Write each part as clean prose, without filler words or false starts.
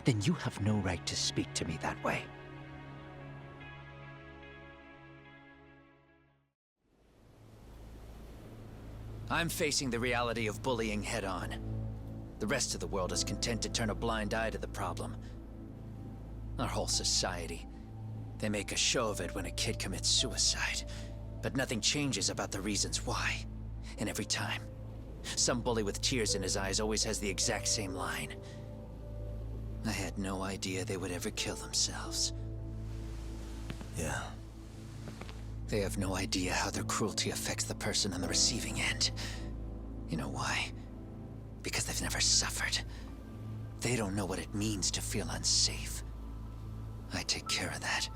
then you have no right to speak to me that way. I'm facing the reality of bullying head-on. The rest of the world is content to turn a blind eye to the problem. Our whole society. They make a show of it when a kid commits suicide, but nothing changes about the reasons why. And every time, some bully with tears in his eyes always has the exact same line. I had no idea they would ever kill themselves. Yeah. They have no idea how their cruelty affects the person on the receiving end. You know why? Because they've never suffered. They don't know what it means to feel unsafe. I take care of that.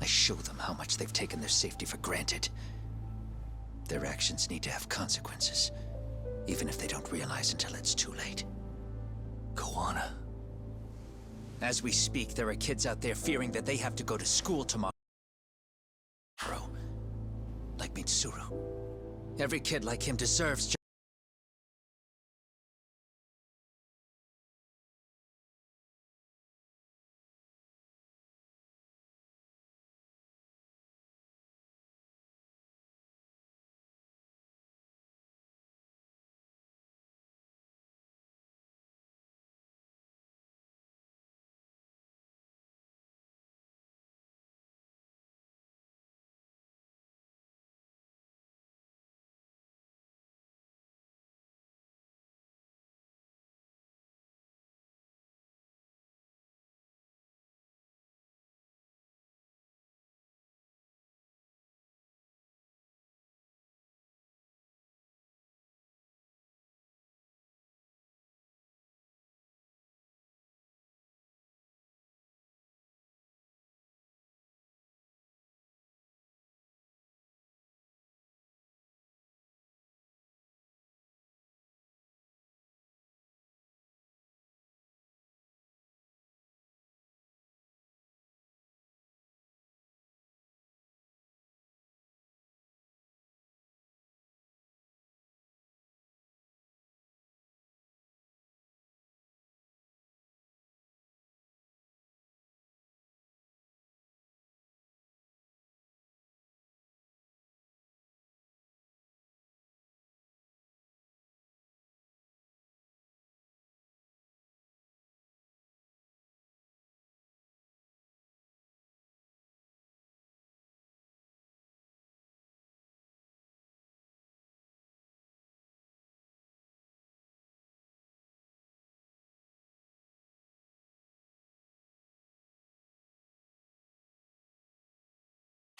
I show them how much they've taken their safety for granted. Their actions need to have consequences, even if they don't realize until it's too late. Koana. As we speak, there are kids out there fearing that they have to go to school tomorrow. Like Mitsuru. Every kid like him deserves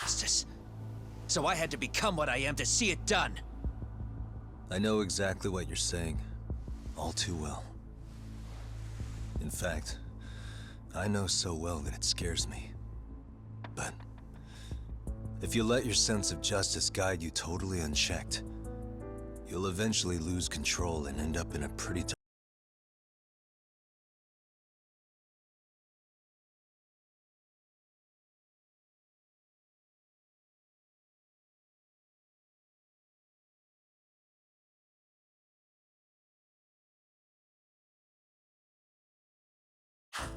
justice. So I had to become what I am to see it done. I know exactly what you're saying. All too well. In fact, I know so well that it scares me. But if you let your sense of justice guide you totally unchecked, you'll eventually lose control and end up in a pretty tough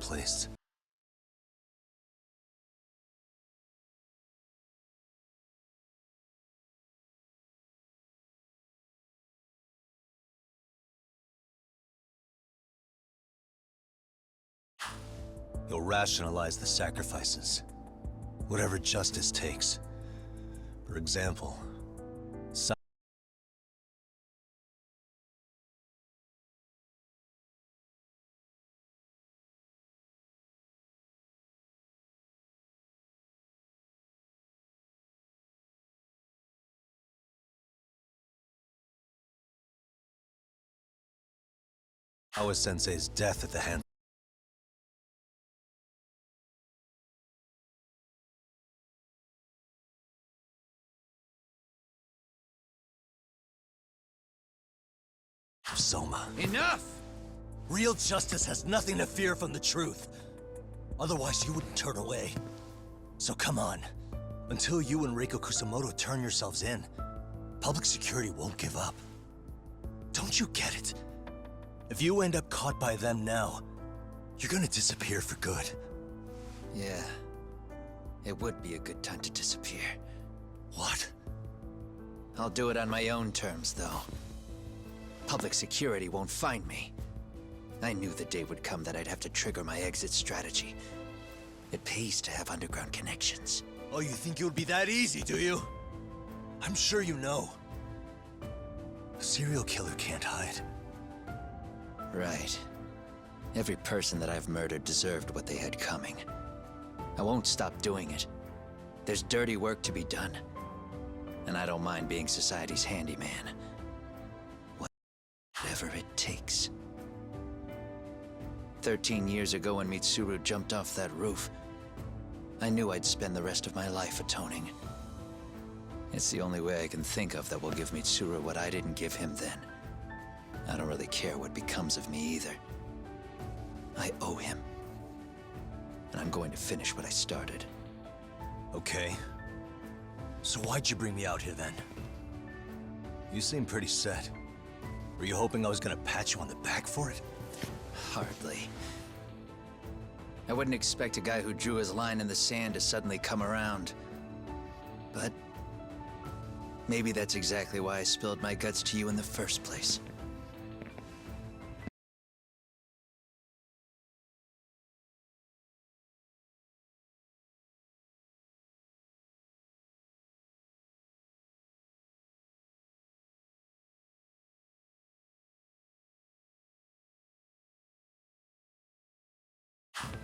place. You'll rationalize the sacrifices, whatever justice takes. For example, Awa-sensei's death at the hands of Soma. Enough! Real justice has nothing to fear from the truth. Otherwise, you wouldn't turn away. So come on. Until you and Reiko Kusamoto turn yourselves in, public security won't give up. Don't you get it? If you end up caught by them now, You're gonna disappear for good. Yeah. It would be a good time to disappear. What? I'll do it on my own terms, though. Public security won't find me. I knew the day would come that I'd have to trigger my exit strategy. It pays to have underground connections. Oh, you think it would be that easy, do you? I'm sure you know. A serial killer can't hide. Right. Every person that I've murdered deserved what they had coming. I won't stop doing it. There's dirty work to be done. And I don't mind being society's handyman. Whatever it takes. 13 years ago when Mitsuru jumped off that roof, I knew I'd spend the rest of my life atoning. It's the only way I can think of that will give Mitsuru what I didn't give him then. I don't really care what becomes of me either. I owe him. And I'm going to finish what I started. Okay. So why'd you bring me out here then? You seem pretty set. Were you hoping I was gonna pat you on the back for it? Hardly. I wouldn't expect a guy who drew his line in the sand to suddenly come around. But maybe that's exactly why I spilled my guts to you in the first place.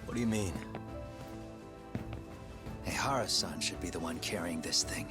What do you mean? Ehara-san should be the one carrying this thing.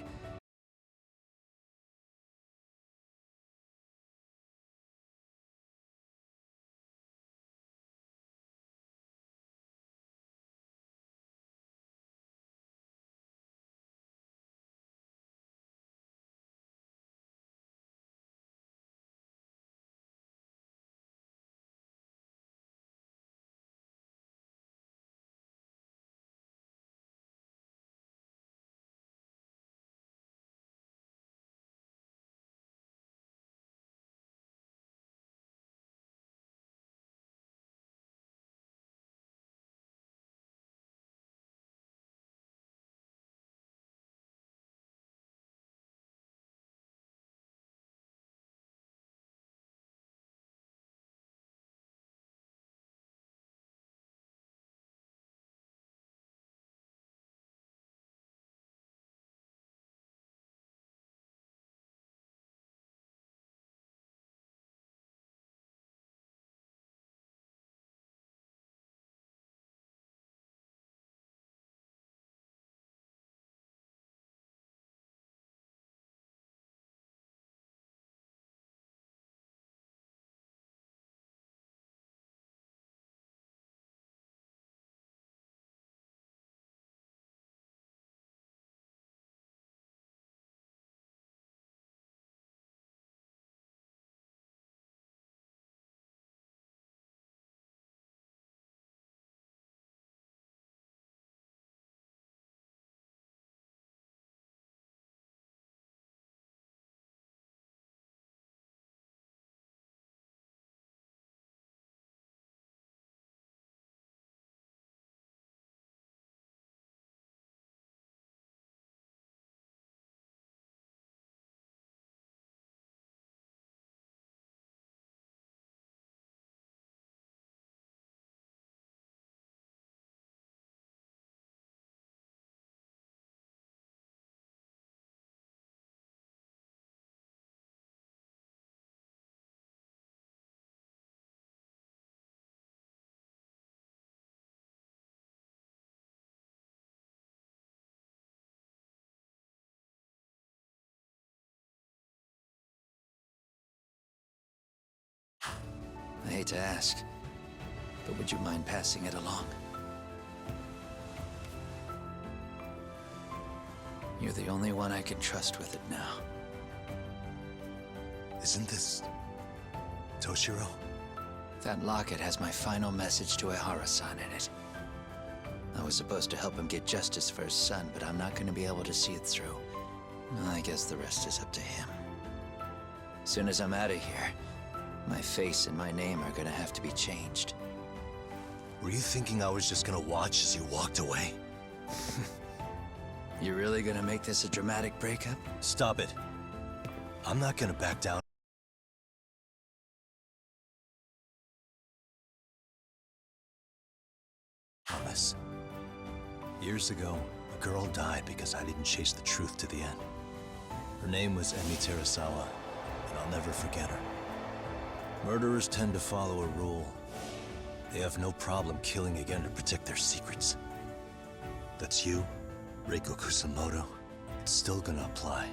I hate to ask, but would you mind passing it along? You're the only one I can trust with it now. Isn't this... Toshiro? That locket has my final message to Ehara-san in it. I was supposed to help him get justice for his son, but I'm not going to be able to see it through. I guess the rest is up to him. Soon as I'm out of here, my face and my name are gonna have to be changed. Were you thinking I was just gonna watch as you walked away? You really gonna make this a dramatic breakup? Stop it. I'm not gonna back down. Promise. Years ago, a girl died because I didn't chase the truth to the end. Her name was Emi Terasawa, and I'll never forget her. Murderers tend to follow a rule. They have no problem killing again to protect their secrets. That's you, Reiko Kusamoto. It's still gonna apply.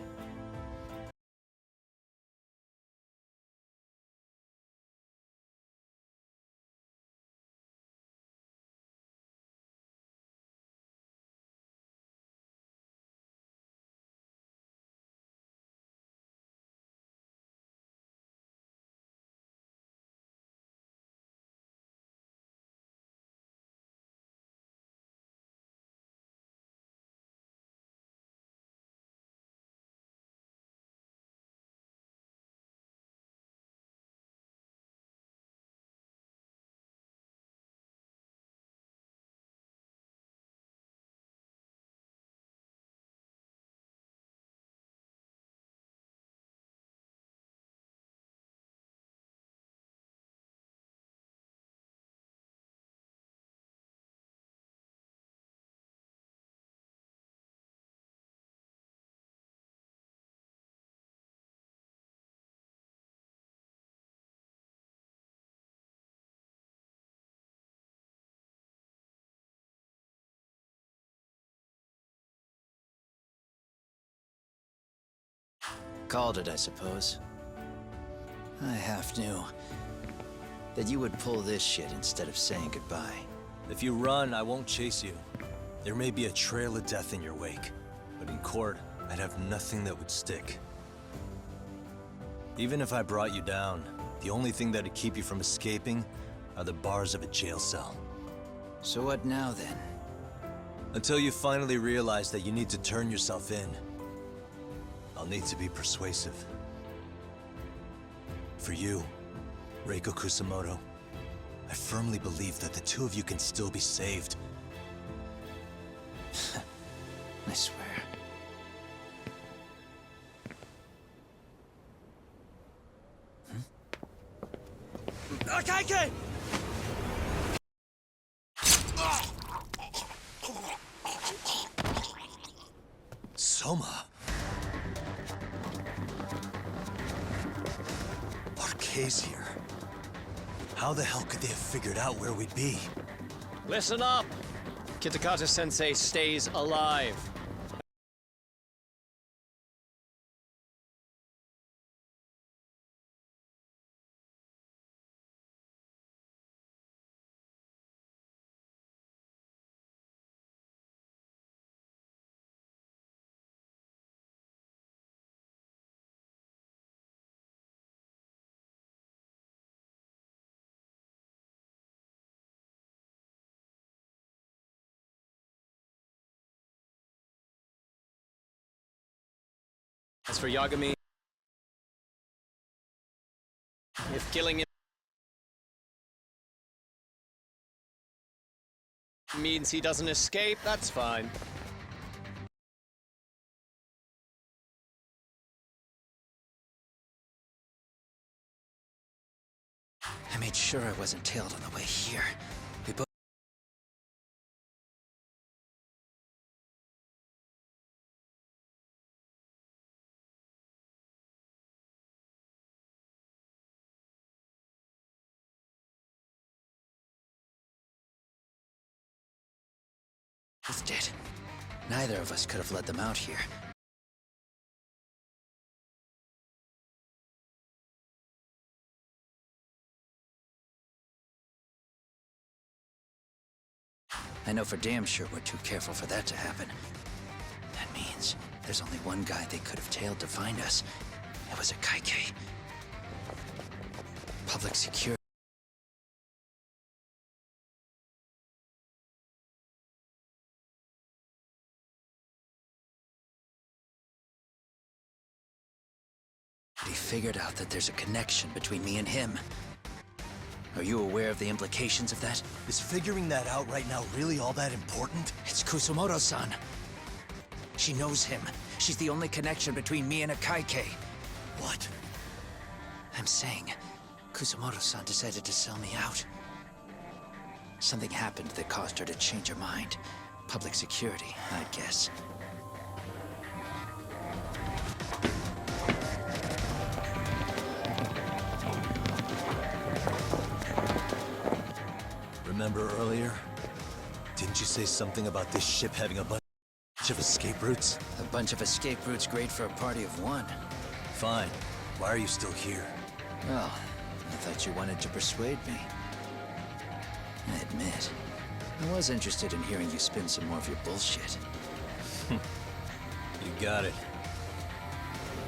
Called it, I suppose. I half knew that you would pull this shit instead of saying goodbye. If you run, I won't chase you. There may be a trail of death in your wake, but in court, I'd have nothing that would stick. Even if I brought you down, the only thing that'd keep you from escaping are the bars of a jail cell. So what now, then? Until you finally realize that you need to turn yourself in, I'll need to be persuasive. For you, Reiko Kusamoto, I firmly believe that the two of you can still be saved. I swear. Akaike! Soma. Arcay's here. How the hell could they have figured out where we'd be? Listen up! Kitakata-sensei stays alive. As for Yagami, if killing him means he doesn't escape, that's fine. I made sure I wasn't tailed on the way here. We both did. Neither of us could have let them out here. I know for damn sure we're too careful for that to happen. That means there's only one guy they could have tailed to find us. It was a Kaike. Public security. He figured out that there's a connection between me and him. Are you aware of the implications of that? Is figuring that out right now really all that important? It's Kusumoto-san. She knows him. She's the only connection between me and Akaike. What? I'm saying, Kusumoto-san decided to sell me out. Something happened that caused her to change her mind. Public security, I'd guess. Remember earlier? Didn't you say something about this ship having a bunch of escape routes? A bunch of escape routes great for a party of one. Fine. Why are you still here? Well, I thought you wanted to persuade me. I admit, I was interested in hearing you spin some more of your bullshit. You got it.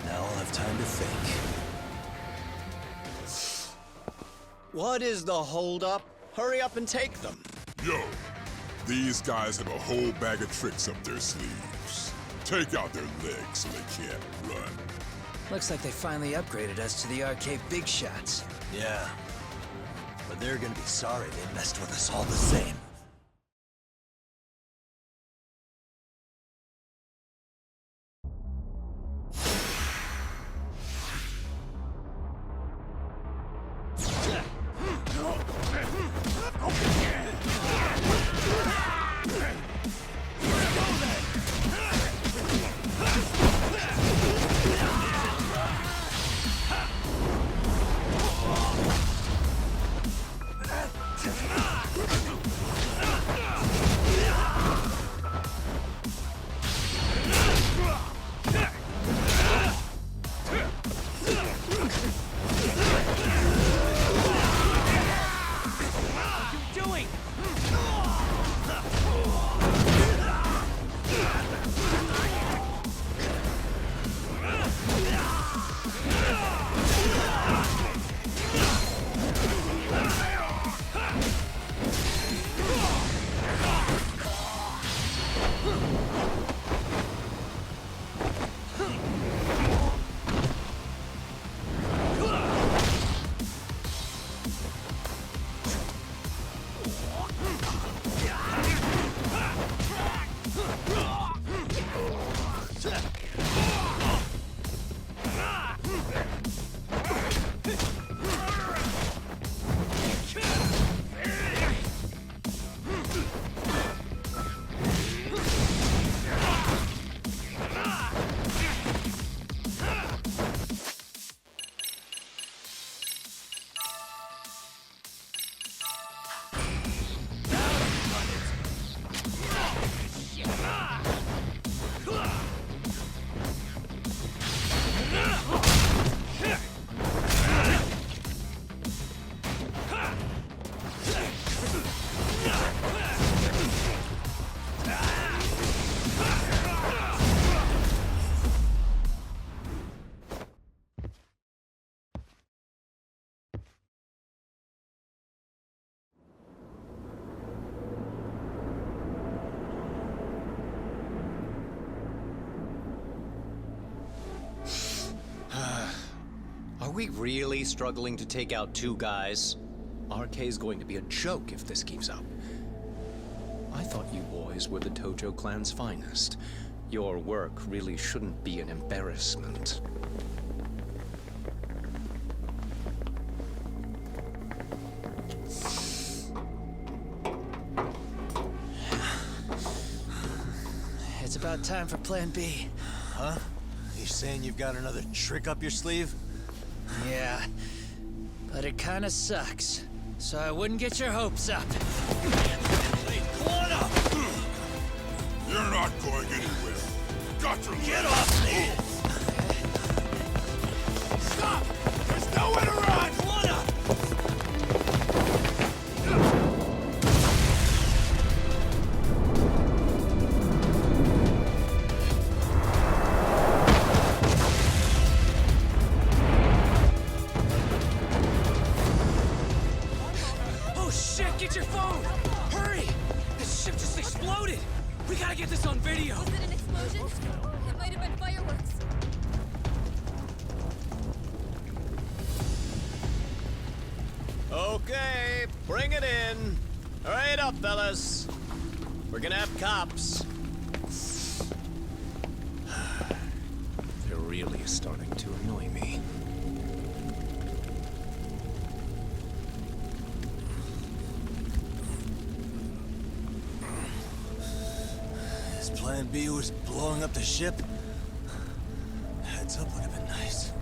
Now I'll have time to think. What is the holdup? Hurry up and take them. Yo, these guys have a whole bag of tricks up their sleeves. Take out their legs so they can't run. Looks like they finally upgraded us to the arcade big shots. Yeah. But they're gonna be sorry they messed with us all the same. Are we really struggling to take out two guys? RK's going to be a joke if this keeps up. I thought you boys were the Tojo clan's finest. Your work really shouldn't be an embarrassment. It's about time for Plan B. Huh? You saying you've got another trick up your sleeve? Yeah, but it kinda sucks. So I wouldn't get your hopes up. You're not going anywhere. Got to Get off me! Stop! There's nowhere to run! Oh shit, get your phone! Hurry! This ship just exploded! We gotta get this on video! Was it an explosion? It might have been fireworks. Okay, bring it in. Hurry it up, fellas. We're gonna have cops. They're really starting to annoy me. His plan B was blowing up the ship. Heads up would have been nice.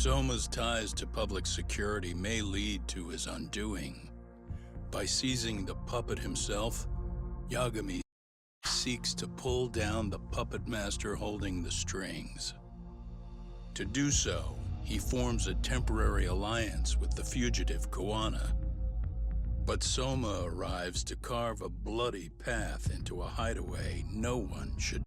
Soma's ties to public security may lead to his undoing. By seizing the puppet himself, Yagami seeks to pull down the puppet master holding the strings. To do so, he forms a temporary alliance with the fugitive Kuwana. But Soma arrives to carve a bloody path into a hideaway no one should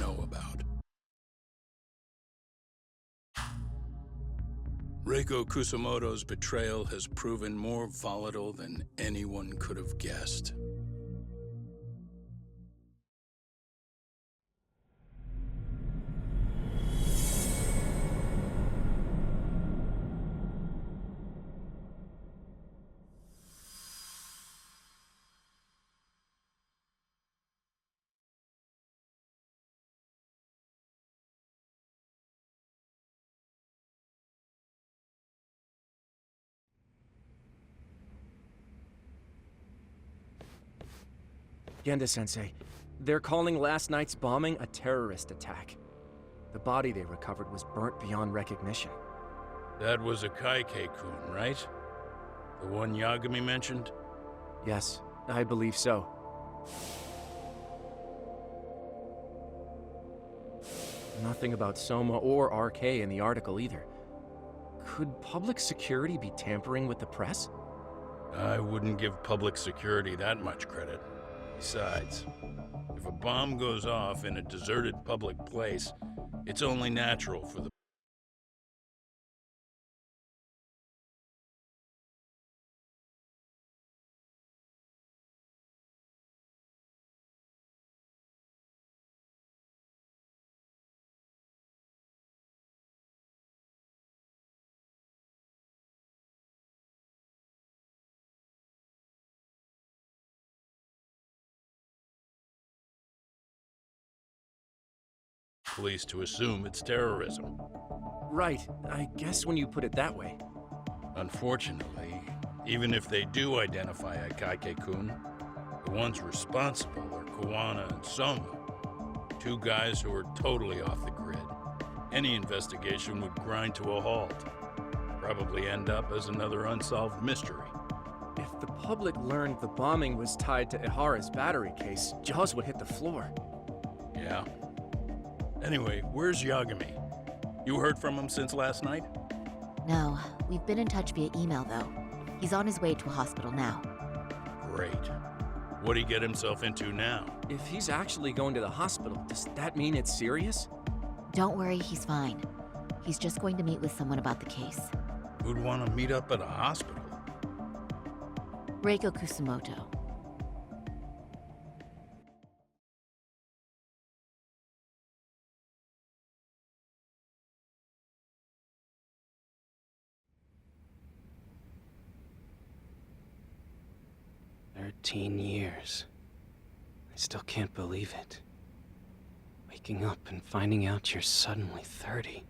know about. Reiko Kusamoto's betrayal has proven more volatile than anyone could have guessed. Genda-sensei, they're calling last night's bombing a terrorist attack. The body they recovered was burnt beyond recognition. That was a Kaike-kun, right? The one Yagami mentioned? Yes, I believe so. Nothing about Soma or RK in the article either. Could public security be tampering with the press? I wouldn't give public security that much credit. Besides, if a bomb goes off in a deserted public place, it's only natural for the police to assume it's terrorism. Right, I guess when you put it that way. Unfortunately, even if they do identify a Kaike-kun, the ones responsible are Kuwana and Soma, two guys who are totally off the grid. Any investigation would grind to a halt. Probably end up as another unsolved mystery. If the public learned the bombing was tied to Ihara's battery case, jaws would hit the floor. Yeah. Anyway, where's Yagami? You heard from him since last night? No, we've been in touch via email, though. He's on his way to a hospital now. Great. What'd he get himself into now? If he's actually going to the hospital, does that mean it's serious? Don't worry, he's fine. He's just going to meet with someone about the case. Who'd want to meet up at a hospital? Reiko Kusumoto. "13 years. I still can't believe it. Waking up and finding out you're suddenly 30.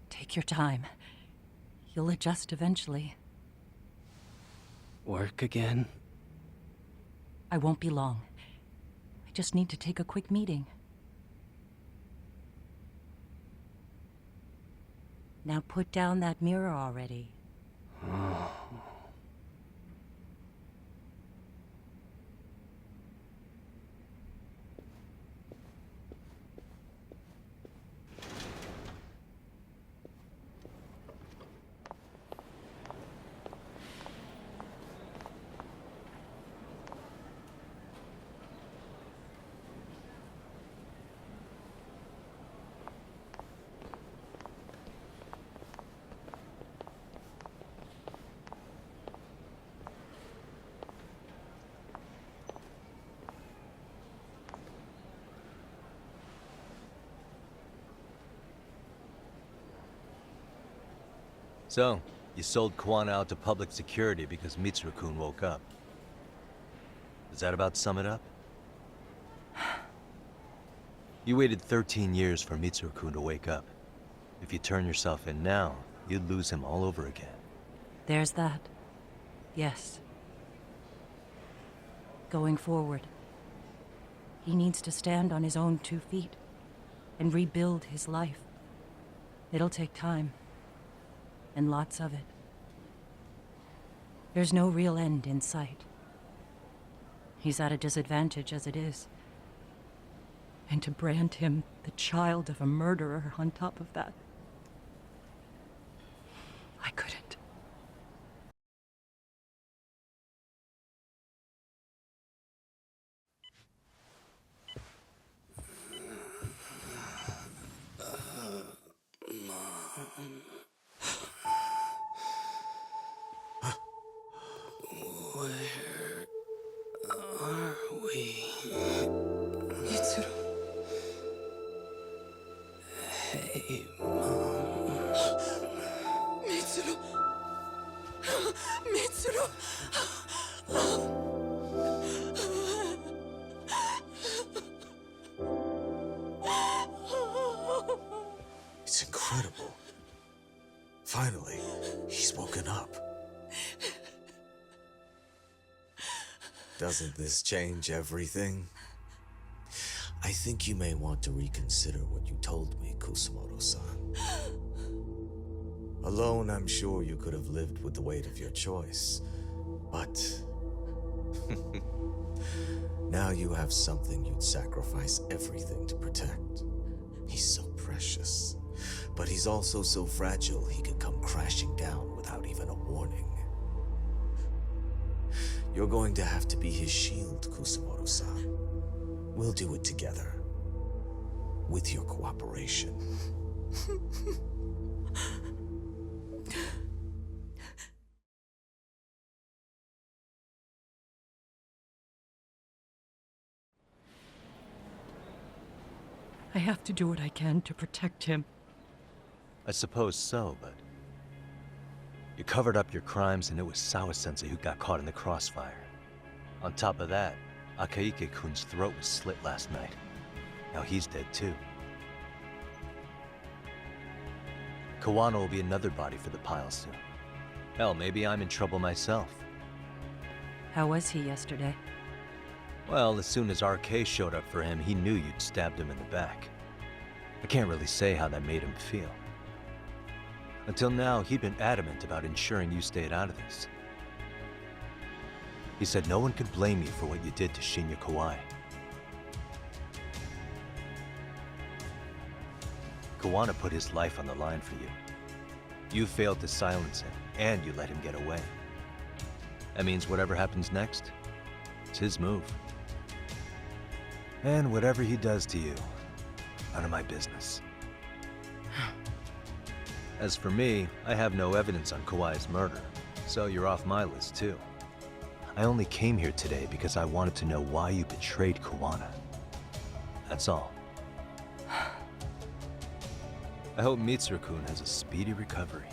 Take your time. You'll adjust eventually. Work again? I won't be long. I just need to take a quick meeting. Now put down that mirror already. So, you sold Kuwana out to public security because Mitsuru-kun woke up. Does that about sum it up? You waited 13 years for Mitsuru-kun to wake up. If you turn yourself in now, you'd lose him all over again. There's that. Yes. Going forward, he needs to stand on his own 2 feet and rebuild his life. It'll take time. And lots of it. There's no real end in sight. He's at a disadvantage as it is. And to brand him the child of a murderer on top of that, I couldn't. Mitsuru. Hey, Mom. Mitsuru! Mitsuru! It's incredible. Finally, he's woken up. Doesn't this change everything? I think you may want to reconsider what you told me, Kusumoto-san. Alone, I'm sure you could have lived with the weight of your choice. But now you have something you'd sacrifice everything to protect. He's so precious, but he's also so fragile he could come crashing down without even a warning. You're going to have to be his shield, Kusumoto-san. We'll do it together. With your cooperation. I have to do what I can to protect him. I suppose so, but... You covered up your crimes and it was Sawa-sensei who got caught in the crossfire. On top of that, Akaike-kun's throat was slit last night. Now he's dead too. Kuwana will be another body for the pile soon. Hell, maybe I'm in trouble myself. How was he yesterday? Well, as soon as RK showed up for him, he knew you'd stabbed him in the back. I can't really say how that made him feel. Until now, he'd been adamant about ensuring you stayed out of this. He said no one could blame you for what you did to Shinya Kawai. Kuwana put his life on the line for you. You failed to silence him, and you let him get away. That means whatever happens next, it's his move. And whatever he does to you, none of my business. As for me, I have no evidence on Kawai's murder, so you're off my list too. I only came here today because I wanted to know why you betrayed Kuwana. That's all. I hope Mitsuru-kun has a speedy recovery.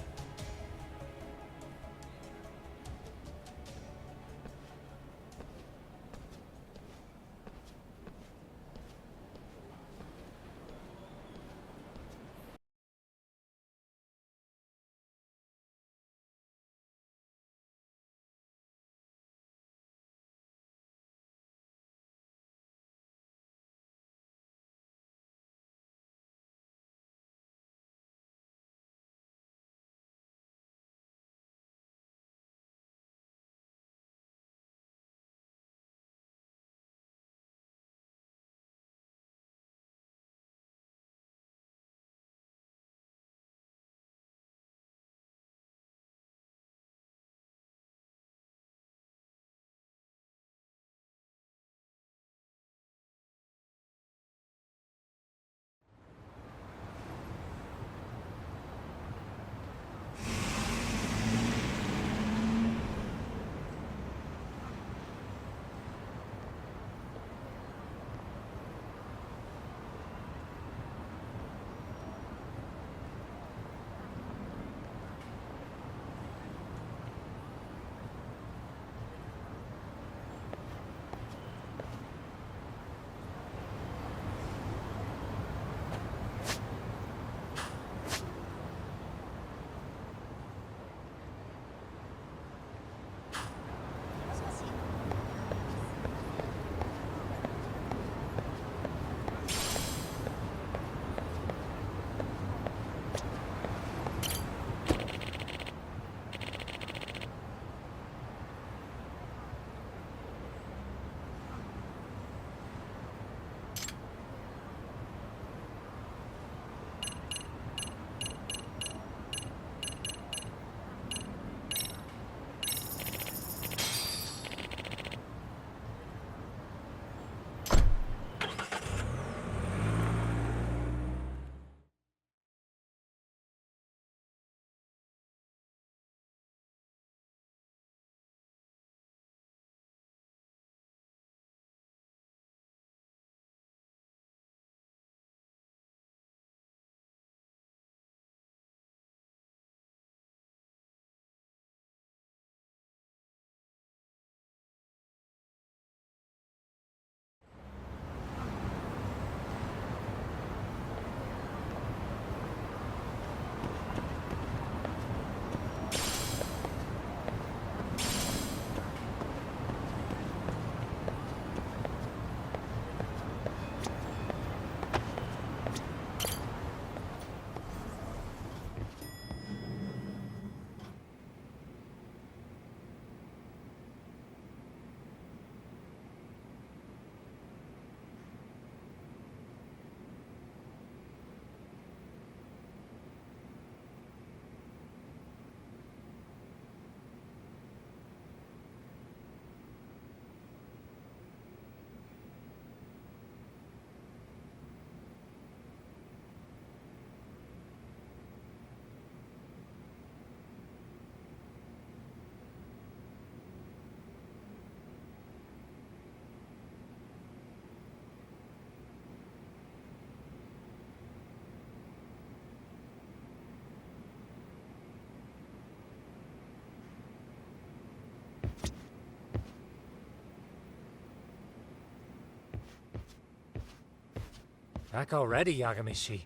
Back already, Yagamishi.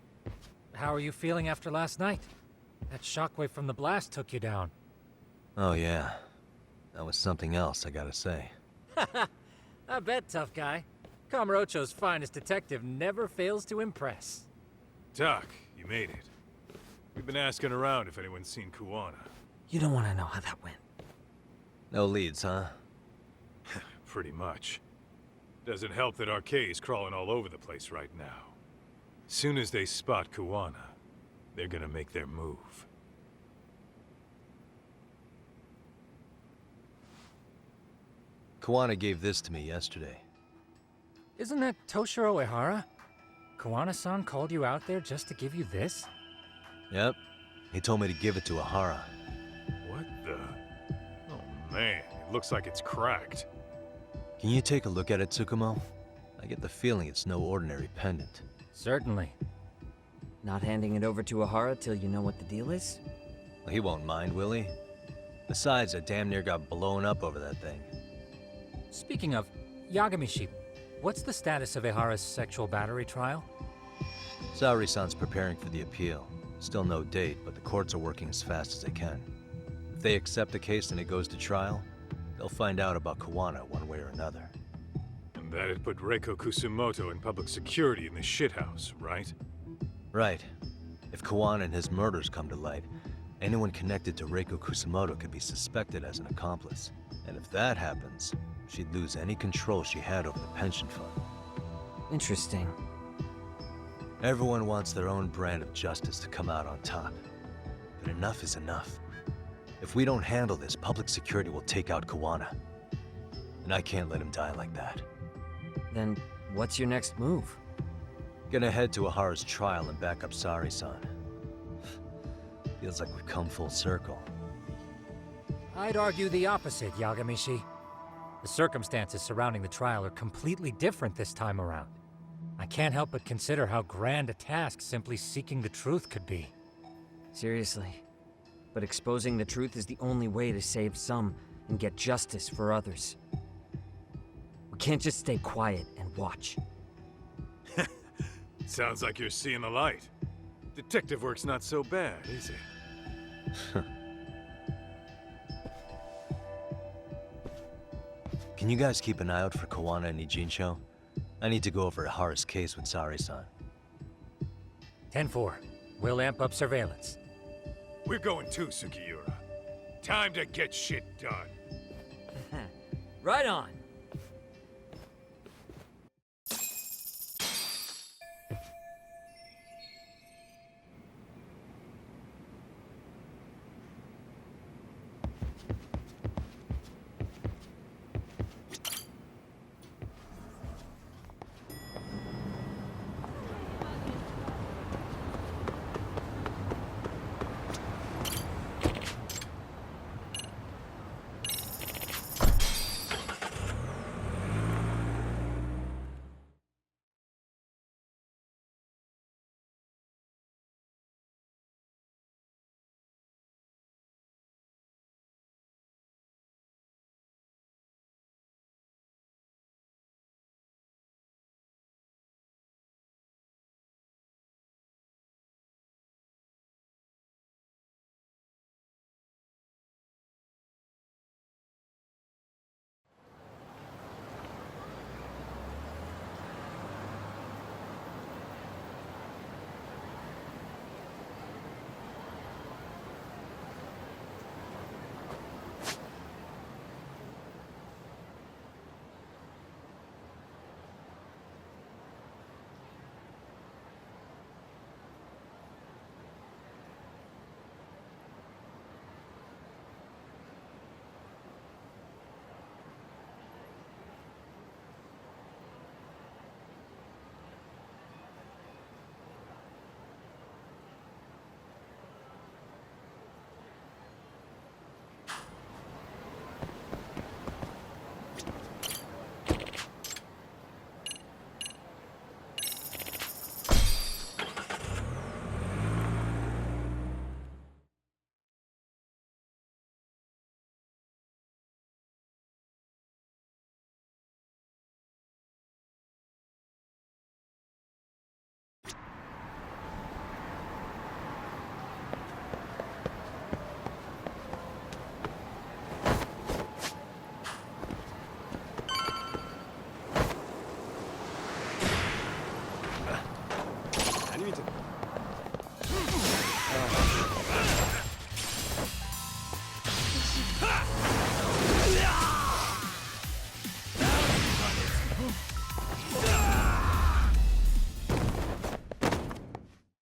How are you feeling after last night? That shockwave from the blast took you down. Oh yeah. That was something else, I gotta say. I bet, tough guy. Kamurocho's finest detective never fails to impress. Doc, you made it. We've been asking around if anyone's seen Kuwana. You don't want to know how that went. No leads, huh? Pretty much. Doesn't help that Arcade's crawling all over the place right now. Soon as they spot Kuwana, they're gonna make their move. Kuwana gave this to me yesterday. Isn't that Toshiro Ehara? Kawana-san called you out there just to give you this? Yep. He told me to give it to Ahara. What the? Oh man, it looks like it's cracked. Can you take a look at it, Tsukumo? I get the feeling it's no ordinary pendant. Certainly. Not handing it over to Ahara till you know what the deal is? Well, he won't mind, will he? Besides, I damn near got blown up over that thing. Speaking of, Yagamishi, what's the status of Ehara's sexual battery trial? Saori-san's preparing for the appeal. Still no date, but the courts are working as fast as they can. If they accept the case and it goes to trial, they'll find out about Kawana one way or another. And that'd put Reiko Kusumoto in public security in the shithouse, right? Right. If Kawana and his murders come to light, anyone connected to Reiko Kusumoto could be suspected as an accomplice. And if that happens, she'd lose any control she had over the pension fund. Interesting. Everyone wants their own brand of justice to come out on top. But enough is enough. If we don't handle this, public security will take out Kawana. And I can't let him die like that. Then, what's your next move? Gonna head to Ahara's trial and back up Saori-san. Feels like we've come full circle. I'd argue the opposite, Yagamishi. The circumstances surrounding the trial are completely different this time around. I can't help but consider how grand a task simply seeking the truth could be. Seriously. But exposing the truth is the only way to save some and get justice for others. We can't just stay quiet and watch. Sounds like you're seeing the light. Detective work's not so bad, is it? Can you guys keep an eye out for Kawana and Ijincho? I need to go over Ahara's case with Saori-san. 10-4. We'll amp up surveillance. We're going too, Sugiura. Time to get shit done. Right on.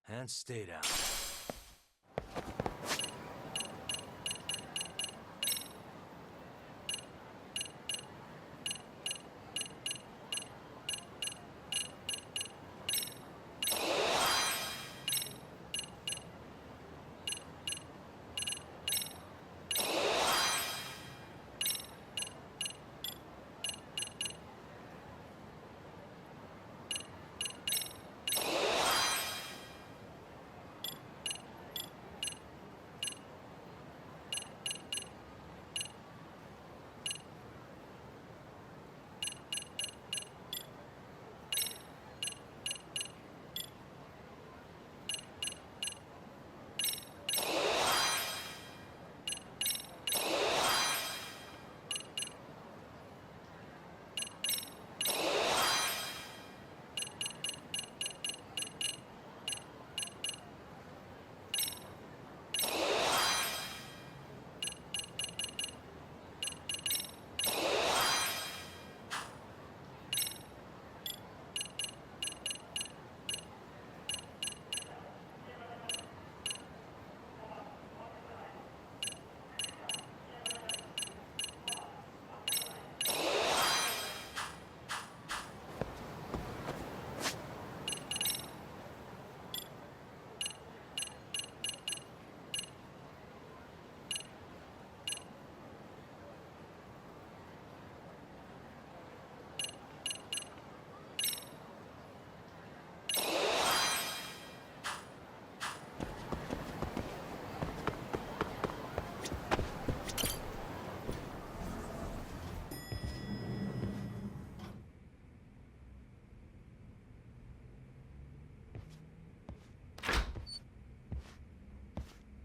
And stay down.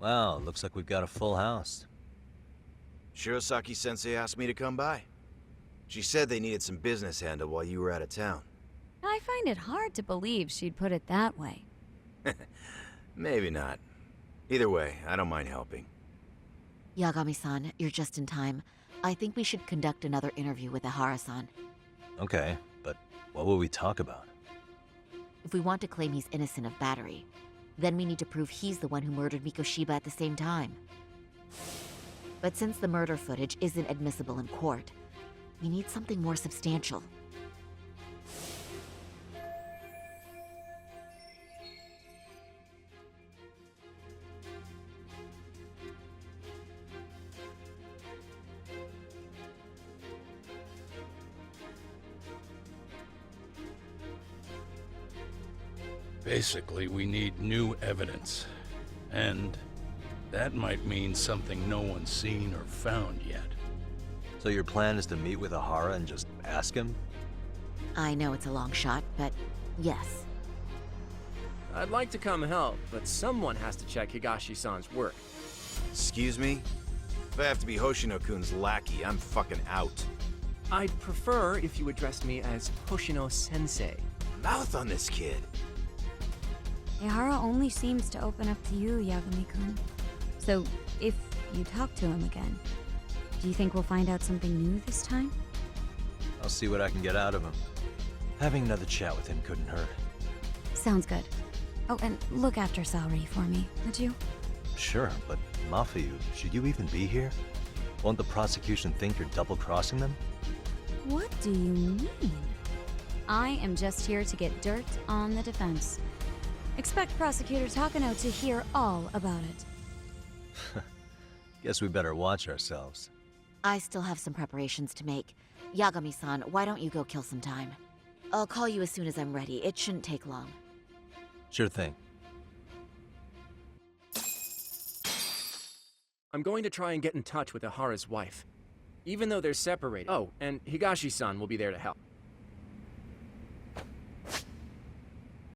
Wow, looks like we've got a full house. Shirosaki-sensei asked me to come by. She said they needed some business handled while you were out of town. I find it hard to believe she'd put it that way. Maybe not. Either way, I don't mind helping. Yagami-san, you're just in time. I think we should conduct another interview with Ihara-san. Okay, but what will we talk about? If we want to claim he's innocent of battery, then we need to prove he's the one who murdered Mikoshiba at the same time. But since the murder footage isn't admissible in court, we need something more substantial. Basically, we need new evidence. And that might mean something no one's seen or found yet. So your plan is to meet with Ihara and just ask him? I know it's a long shot, but yes. I'd like to come help, but someone has to check Higashi-san's work. Excuse me? If I have to be Hoshino-kun's lackey, I'm fucking out. I'd prefer if you addressed me as Hoshino-sensei. Mouth on this kid. Ihara only seems to open up to you, Yagami-kun. So, if you talk to him again, do you think we'll find out something new this time? I'll see what I can get out of him. Having another chat with him couldn't hurt. Sounds good. Oh, and look after Saori for me, would you? Sure, but Mafuyu, should you even be here? Won't the prosecution think you're double-crossing them? What do you mean? I am just here to get dirt on the defense. Expect Prosecutor Takano to hear all about it. Guess we better watch ourselves. I still have some preparations to make. Yagami-san, why don't you go kill some time? I'll call you as soon as I'm ready. It shouldn't take long. Sure thing. I'm going to try and get in touch with Ihara's wife. Even though they're separated. Oh, and Higashi-san will be there to help.